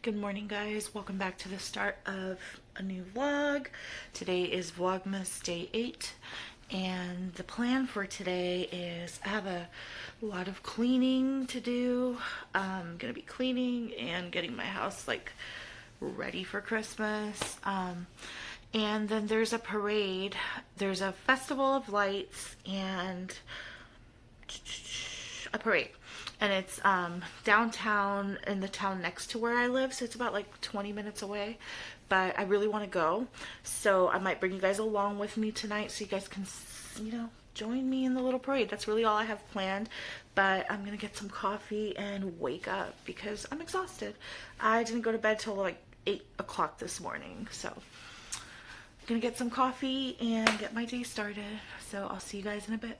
Good morning, guys. Welcome back to the start of a new vlog. Today is Vlogmas day 8, and the plan for today is I have a lot of cleaning to do. I'm gonna be cleaning and getting my house like ready for Christmas. And then there's a parade. There's a festival of lights and a parade. And it's downtown in the town next to where I live, so it's about like 20 minutes away, but I really want to go, so I might bring you guys along with me tonight so you guys can, join me in the little parade. That's really all I have planned, but I'm gonna get some coffee and wake up because I'm exhausted. I didn't go to bed till like 8 o'clock this morning, so I'm gonna get some coffee and get my day started. So I'll see you guys in a bit.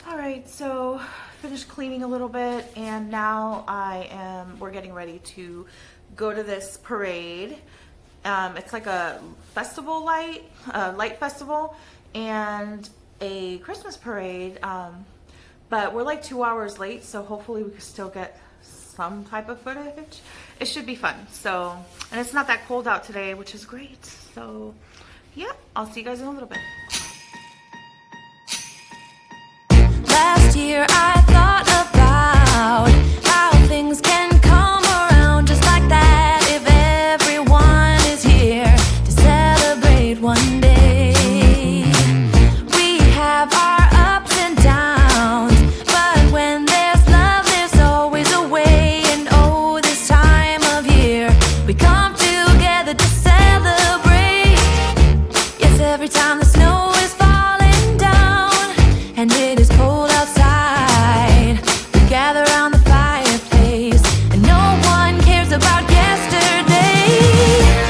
Alright, so finished cleaning a little bit, and now we're getting ready to go to this parade. It's like a festival light festival and a Christmas parade, but we're like 2 hours late, so hopefully we can still get some type of footage. It should be fun. So, and it's not that cold out today, which is great. So yeah, I'll see you guys in a little bit. Last year I thought about how things can come around just like that if everyone is here to celebrate one day. We have our ups and downs, but when there's love there's always a way. And oh, this time of year we come together to celebrate. Yes, every time the snow is falling down and it is cold outside, we gather around the fireplace and no one cares about yesterday.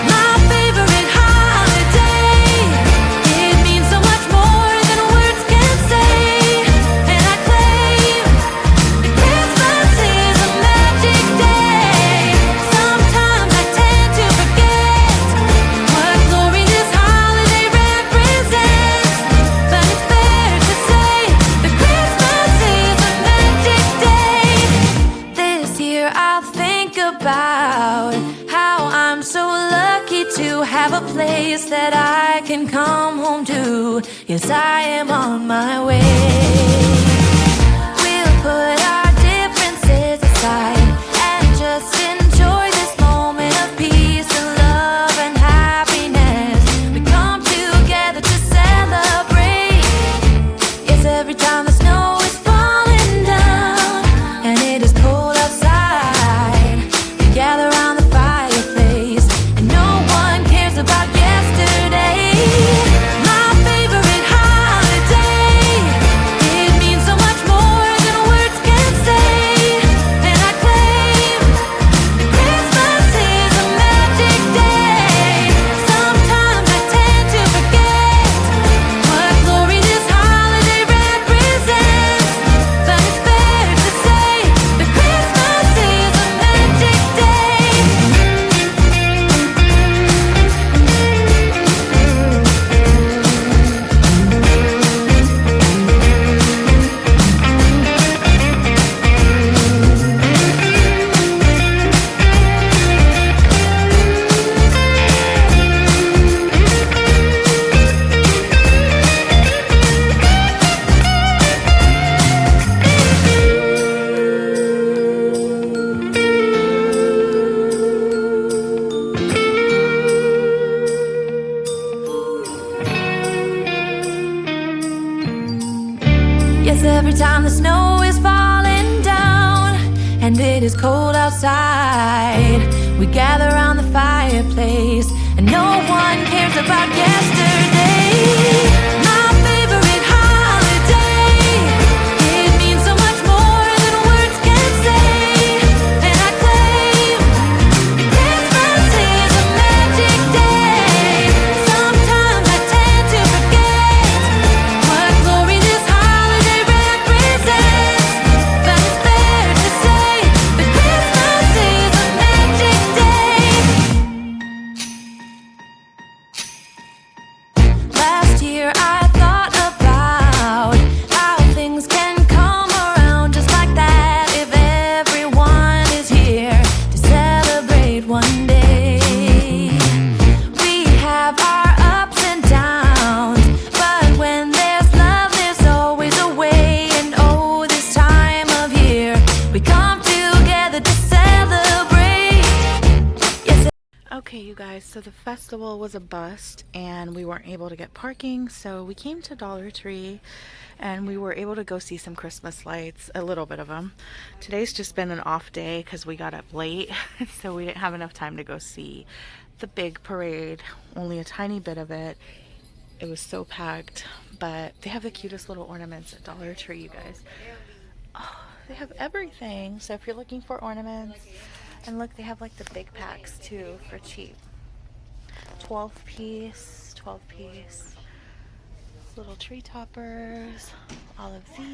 My favorite holiday, it means so much more than words can say. And I claim that Christmas is a magic day. Sometimes I tend to forget what glory this holiday represents, but it's fair to say that Christmas is a magic day. This year I'll think about how I'm so lucky to have a place that I can come home to. Yes, I am on my way. We'll put our differences aside and just enjoy this moment of peace and love and happiness. We come together to celebrate. Yes, every time the snow is falling down and it is cold outside, we gather around the fireplace and no one cares about yesterday. My favorite holiday, it means so much more than words can say. And I claim that Christmas is a magic day. Sometimes I tend to forget what glory this holiday represents, but it's fair to say that Christmas is a magic day. Yes, every time the snow is falling down and it is cold outside, we gather around the fireplace and no one cares about yesterday. My favorite holiday, it means so much more than words can say. And I claim that Christmas is a magic day. Sometimes I tend to forget what glory this holiday represents, but it's fair to say that Christmas is a magic day. Last year I thought about how things can come around just like that if everyone is here to celebrate So the festival was a bust and we weren't able to get parking, so we came to Dollar Tree and we were able to go see some Christmas lights, a little bit of them. Today's just been an off day because we got up late, so we didn't have enough time to go see the big parade, only a tiny bit of it. It was so packed, but they have the cutest little ornaments at Dollar Tree, you guys. Oh, they have everything. So if you're looking for ornaments, and look, they have like the big packs too for cheap. 12 piece, little tree toppers, all of these.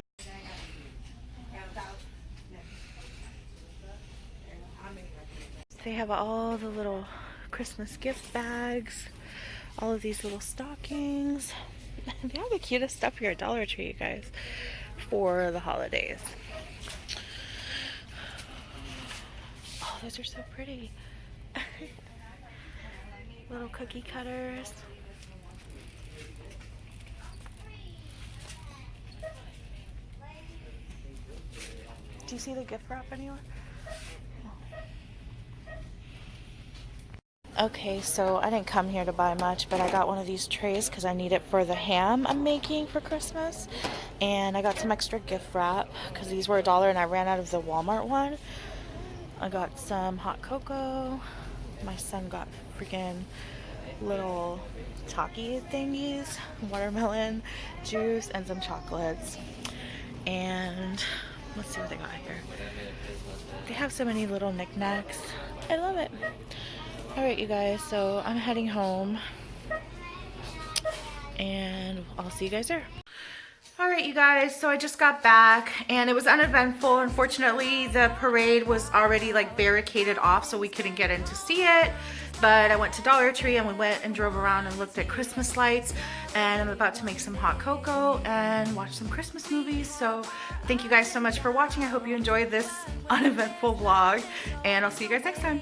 They have all the little Christmas gift bags, all of these little stockings. They have the cutest stuff here at Dollar Tree, you guys, for the holidays. Oh, those are so pretty. Little cookie cutters. Do you see the gift wrap anywhere? Okay, so I didn't come here to buy much, but I got one of these trays because I need it for the ham I'm making for Christmas. And I got some extra gift wrap because these were $1 and I ran out of the Walmart one. I got some hot cocoa. My son got freaking little Taki thingies, watermelon juice, and some chocolates. And let's see what they got here. They have so many little knickknacks. I love it. Alright, you guys, so I'm heading home and I'll see you guys there. Alright, you guys, so I just got back and it was uneventful. Unfortunately, the parade was already like barricaded off, so we couldn't get in to see it. But I went to Dollar Tree and we went and drove around and looked at Christmas lights, and I'm about to make some hot cocoa and watch some Christmas movies. So thank you guys so much for watching. I hope you enjoyed this uneventful vlog, and I'll see you guys next time.